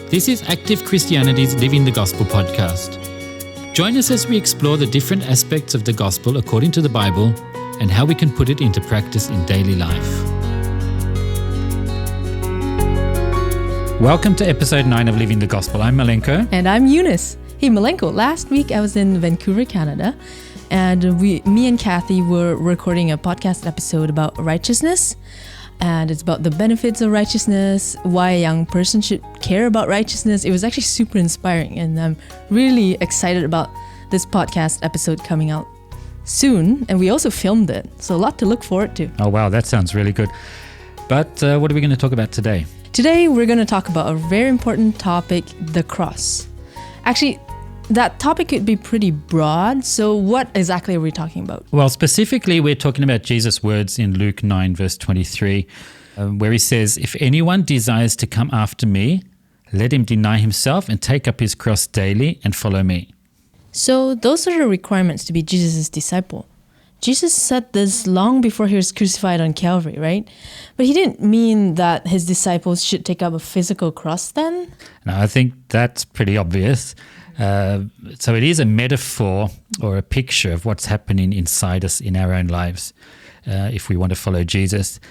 This is Active Christianity's Living the Gospel podcast. Join us as we explore the different aspects of the gospel according to the Bible and how we can put it into practice in daily life. Welcome to episode 9 of Living the Gospel. I'm Malenko. And I'm Eunice. Hey Malenko, last week I was in Vancouver, Canada, and me and Kathy were recording a podcast episode about righteousness. And it's about the benefits of righteousness, why a young person should care about righteousness. It was actually super inspiring, and I'm really excited about this podcast episode coming out soon. And we also filmed it, so a lot to look forward to. Oh wow, that sounds really good. But what are we going to talk about today? Today we're going to talk about a very important topic, the cross. Actually, that topic could be pretty broad, so what exactly are we talking about? Well, specifically, we're talking about Jesus' words in Luke 9, verse 23, where he says, "If anyone desires to come after me, let him deny himself and take up his cross daily and follow me." So those are the requirements to be Jesus' disciple. Jesus said this long before he was crucified on Calvary, right? But he didn't mean that his disciples should take up a physical cross then? Now, I think that's pretty obvious. So it is a metaphor or a picture of what's happening inside us in our own lives if we want to follow Jesus.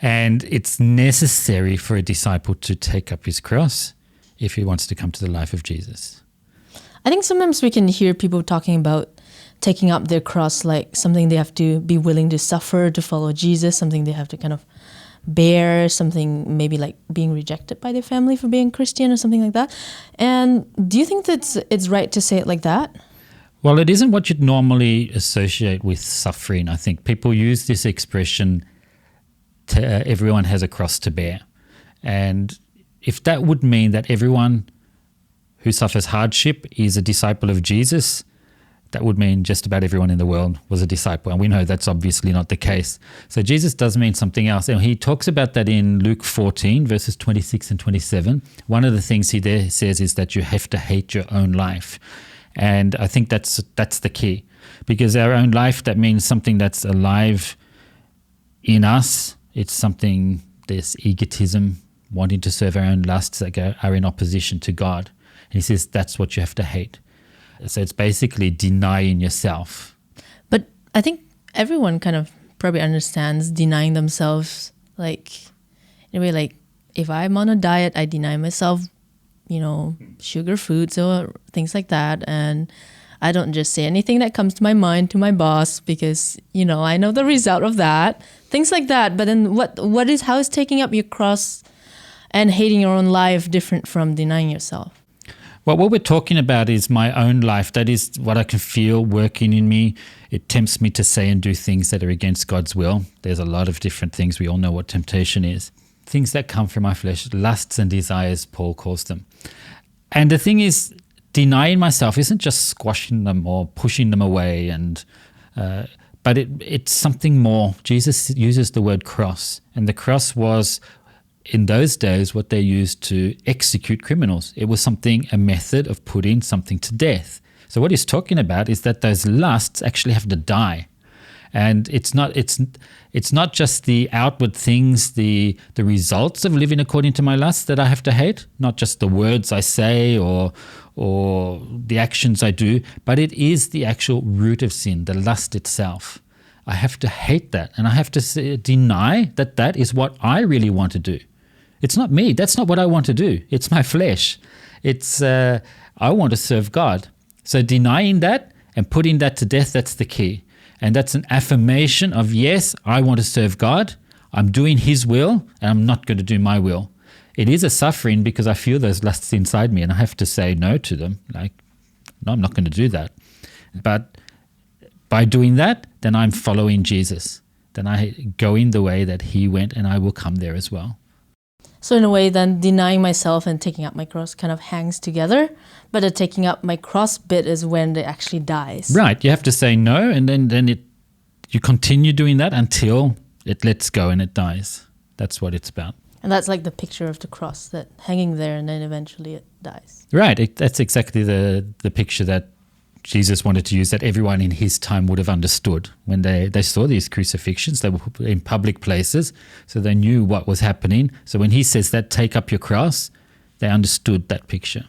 And it's necessary for a disciple to take up his cross if he wants to come to the life of Jesus. I think sometimes we can hear people talking about taking up their cross like something they have to be willing to suffer to follow Jesus, something they have to kind of bear, something maybe like being rejected by their family for being Christian or something like that. And do you think that it's right to say it like that? Well, it isn't what you'd normally associate with suffering. I think people use this expression, everyone has a cross to bear. And if that would mean that everyone who suffers hardship is a disciple of Jesus, that would mean just about everyone in the world was a disciple. And we know that's obviously not the case. So Jesus does mean something else. And he talks about that in Luke 14, verses 26 and 27. One of the things he there says is that you have to hate your own life. And I think that's the key. Because our own life, that means something that's alive in us. It's something, there's egotism, wanting to serve our own lusts that are in opposition to God. And he says that's what you have to hate. So it's basically denying yourself. But I think everyone kind of probably understands denying themselves. Like, in a way, like if I'm on a diet, I deny myself, sugar foods or things like that. And I don't just say anything that comes to my mind to my boss because, I know the result of that. Things like that. But then how is taking up your cross and hating your own life different from denying yourself? Well, what we're talking about is my own life. That is what I can feel working in me. It tempts me to say and do things that are against God's will. There's a lot of different things. We all know what temptation is. Things that come from my flesh, lusts and desires, Paul calls them. And the thing is, denying myself isn't just squashing them or pushing them away, but it's something more. Jesus uses the word cross, and the cross was, in those days, what they used to execute criminals. It was a method of putting something to death. So what he's talking about is that those lusts actually have to die. And it's not just the outward things, the results of living according to my lusts that I have to hate, not just the words I say or the actions I do, but it is the actual root of sin, the lust itself. I have to hate that, and I have to deny that is what I really want to do. It's not me. That's not what I want to do. It's my flesh. I want to serve God. So denying that and putting that to death, that's the key. And that's an affirmation of, yes, I want to serve God. I'm doing His will, and I'm not going to do my will. It is a suffering because I feel those lusts inside me, and I have to say no to them. Like, no, I'm not going to do that. But by doing that, then I'm following Jesus. Then I go in the way that He went, and I will come there as well. So in a way, then denying myself and taking up my cross kind of hangs together, but the taking up my cross bit is when it actually dies. Right. You have to say no, and then you continue doing that until it lets go and it dies. That's what it's about. And that's like the picture of the cross, that hanging there and then eventually it dies. Right. That's exactly the picture that Jesus wanted to use, that everyone in his time would have understood when they saw these crucifixions. They were in public places, so they knew what was happening. So when he says that, take up your cross, They understood that picture.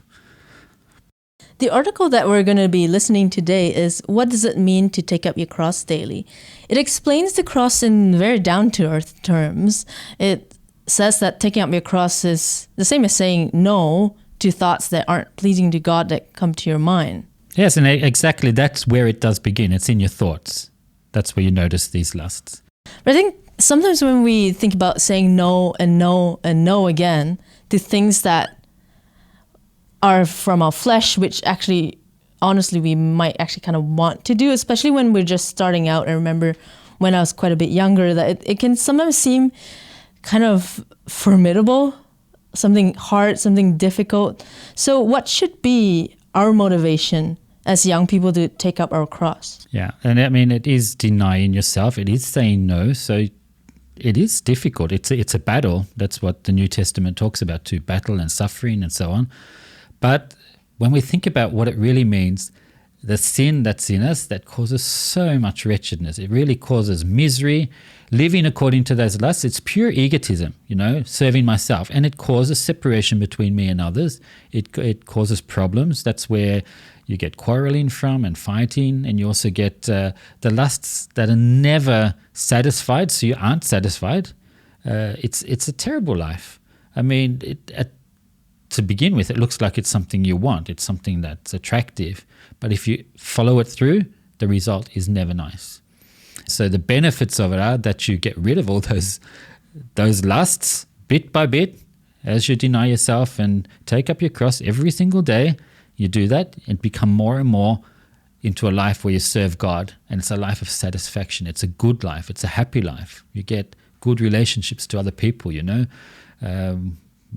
The article that we're going to be listening today is What Does It Mean to Take Up Your Cross Daily? It explains the cross in very down-to-earth terms. It says that taking up your cross is the same as saying no to thoughts that aren't pleasing to God that come to your mind. Yes, and exactly that's where it does begin. It's in your thoughts. That's where you notice these lusts. But I think sometimes when we think about saying no and no and no again to things that are from our flesh, which actually, honestly, we might actually kind of want to do, especially when we're just starting out. I remember when I was quite a bit younger that it can sometimes seem kind of formidable, something hard, something difficult. So what should be our motivation as young people to take up our cross? Yeah, and I mean, it is denying yourself. It is saying no. So it is difficult. It's a battle. That's what the New Testament talks about too, battle and suffering and so on. But when we think about what it really means, the sin that's in us that causes so much wretchedness, it really causes misery, living according to those lusts. It's pure egotism, serving myself. And it causes separation between me and others. It causes problems. That's where you get quarreling from and fighting. And you also get the lusts that are never satisfied, so you aren't satisfied. It's a terrible life. I mean, to begin with, it looks like it's something you want. It's something that's attractive. But if you follow it through, the result is never nice. So the benefits of it are that you get rid of all those lusts bit by bit as you deny yourself and take up your cross every single day. You do that and become more and more into a life where you serve God. And it's a life of satisfaction. It's a good life. It's a happy life. You get good relationships to other people,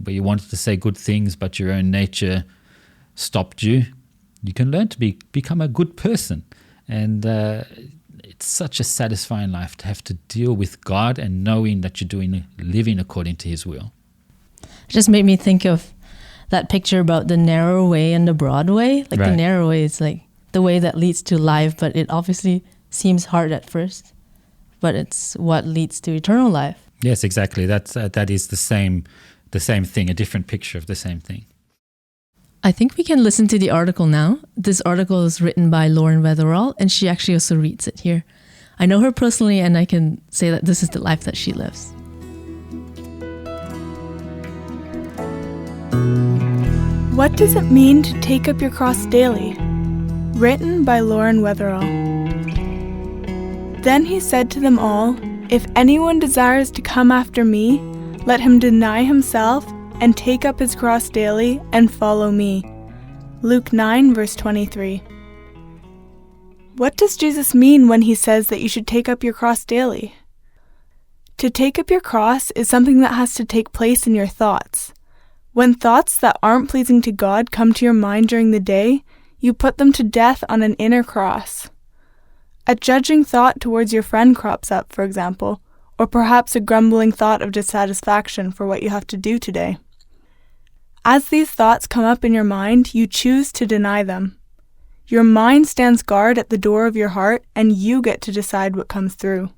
where you wanted to say good things, but your own nature stopped you. You can learn to become a good person. And it's such a satisfying life to have to deal with God and knowing that you're living according to His will. It just made me think of that picture about the narrow way and the broad way. Like, right. The narrow way is like the way that leads to life, but it obviously seems hard at first. But it's what leads to eternal life. Yes, exactly. That is the same thing, a different picture of the same thing. I think we can listen to the article now. This article is written by Lauren Weatherall, and she actually also reads it here. I know her personally, and I can say that this is the life that she lives. What does it mean to take up your cross daily? Written by Lauren Weatherall. Then he said to them all, "If anyone desires to come after me, let him deny himself and take up his cross daily and follow me." Luke 9, verse 23. What does Jesus mean when he says that you should take up your cross daily? To take up your cross is something that has to take place in your thoughts. When thoughts that aren't pleasing to God come to your mind during the day, you put them to death on an inner cross. A judging thought towards your friend crops up, for example, or perhaps a grumbling thought of dissatisfaction for what you have to do today. As these thoughts come up in your mind, you choose to deny them. Your mind stands guard at the door of your heart, and you get to decide what comes through.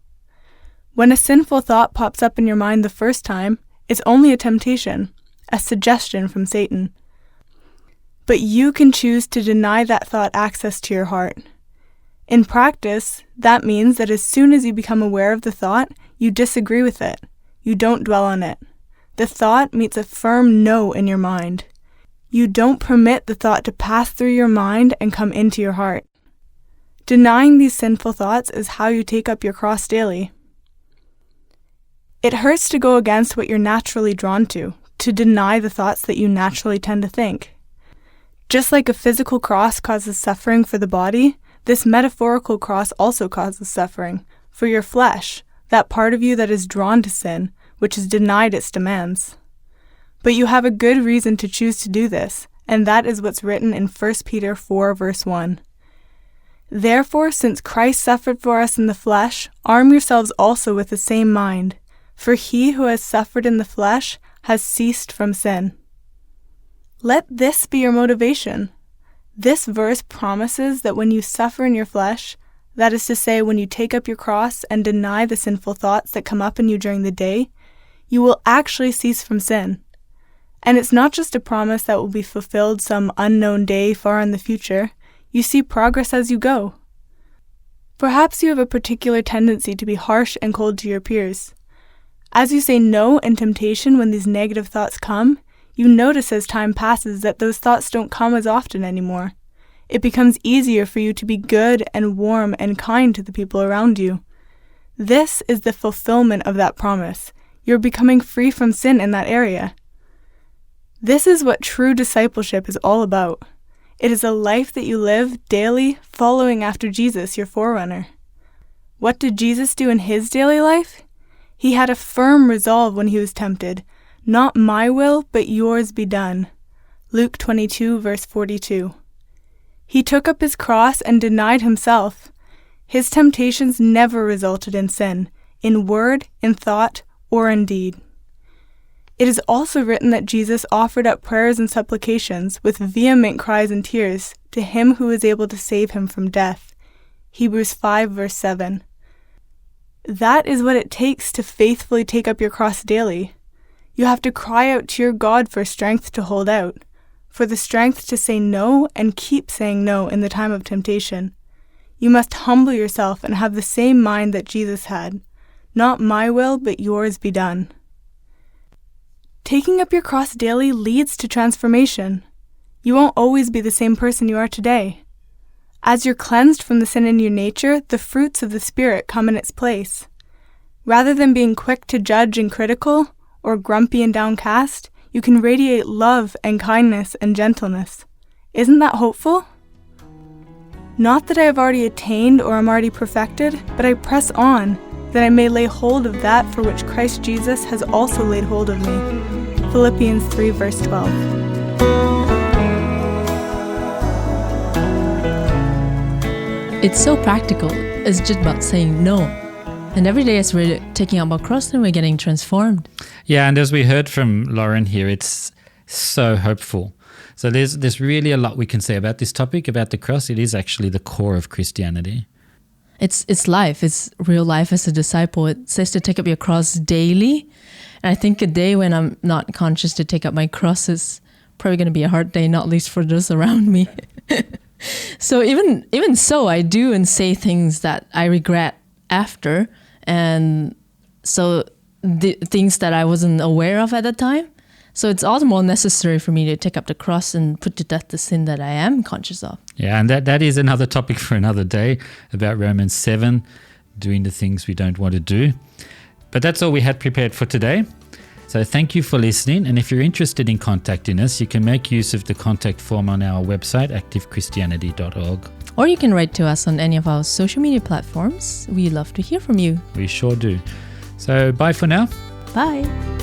When a sinful thought pops up in your mind the first time, it's only a temptation, a suggestion from Satan. But you can choose to deny that thought access to your heart. In practice, that means that as soon as you become aware of the thought, you disagree with it. You don't dwell on it. The thought meets a firm no in your mind. You don't permit the thought to pass through your mind and come into your heart. Denying these sinful thoughts is how you take up your cross daily. It hurts to go against what you're naturally drawn to deny the thoughts that you naturally tend to think. Just like a physical cross causes suffering for the body, this metaphorical cross also causes suffering for your flesh, that part of you that is drawn to sin, which is denied its demands. But you have a good reason to choose to do this, and that is what's written in 1 Peter 4, verse 1. Therefore, since Christ suffered for us in the flesh, arm yourselves also with the same mind, for he who has suffered in the flesh has ceased from sin. Let this be your motivation. This verse promises that when you suffer in your flesh, that is to say, when you take up your cross and deny the sinful thoughts that come up in you during the day, you will actually cease from sin. And it's not just a promise that will be fulfilled some unknown day far in the future. You see progress as you go. Perhaps you have a particular tendency to be harsh and cold to your peers. As you say no in temptation when these negative thoughts come, you notice as time passes that those thoughts don't come as often anymore. It becomes easier for you to be good and warm and kind to the people around you. This is the fulfillment of that promise. You're becoming free from sin in that area. This is what true discipleship is all about. It is a life that you live daily following after Jesus, your forerunner. What did Jesus do in his daily life? He had a firm resolve when he was tempted. Not my will, but yours be done. Luke 22, verse 42. He took up his cross and denied himself. His temptations never resulted in sin, in word, in thought, or in deed. It is also written that Jesus offered up prayers and supplications with vehement cries and tears to him who is able to save him from death. Hebrews 5, verse 7. That is what it takes to faithfully take up your cross daily. You have to cry out to your God for strength to hold out, for the strength to say no and keep saying no in the time of temptation. You must humble yourself and have the same mind that Jesus had. Not my will, but yours be done. Taking up your cross daily leads to transformation. You won't always be the same person you are today. As you're cleansed from the sin in your nature, the fruits of the Spirit come in its place. Rather than being quick to judge and critical, or grumpy and downcast, you can radiate love and kindness and gentleness. Isn't that hopeful? Not that I have already attained or am already perfected, but I press on, that I may lay hold of that for which Christ Jesus has also laid hold of me. Philippians 3, verse 12. It's so practical. It's just about saying no. And every day as we're taking up our cross, then we're getting transformed. Yeah, and as we heard from Lauren here, it's so hopeful. So there's really a lot we can say about this topic, about the cross. It is actually the core of Christianity. It's life. It's real life as a disciple. It says to take up your cross daily. And I think a day when I'm not conscious to take up my cross is probably going to be a hard day, not least for those around me. So even so, I do and say things that I regret after. And so the things that I wasn't aware of at the time. So it's all the more necessary for me to take up the cross and put to death the sin that I am conscious of. Yeah, and that is another topic for another day, about Romans 7, doing the things we don't want to do. But that's all we had prepared for today. So thank you for listening. And if you're interested in contacting us, you can make use of the contact form on our website, ActiveChristianity.org. Or you can write to us on any of our social media platforms. We love to hear from you. We sure do. So bye for now. Bye.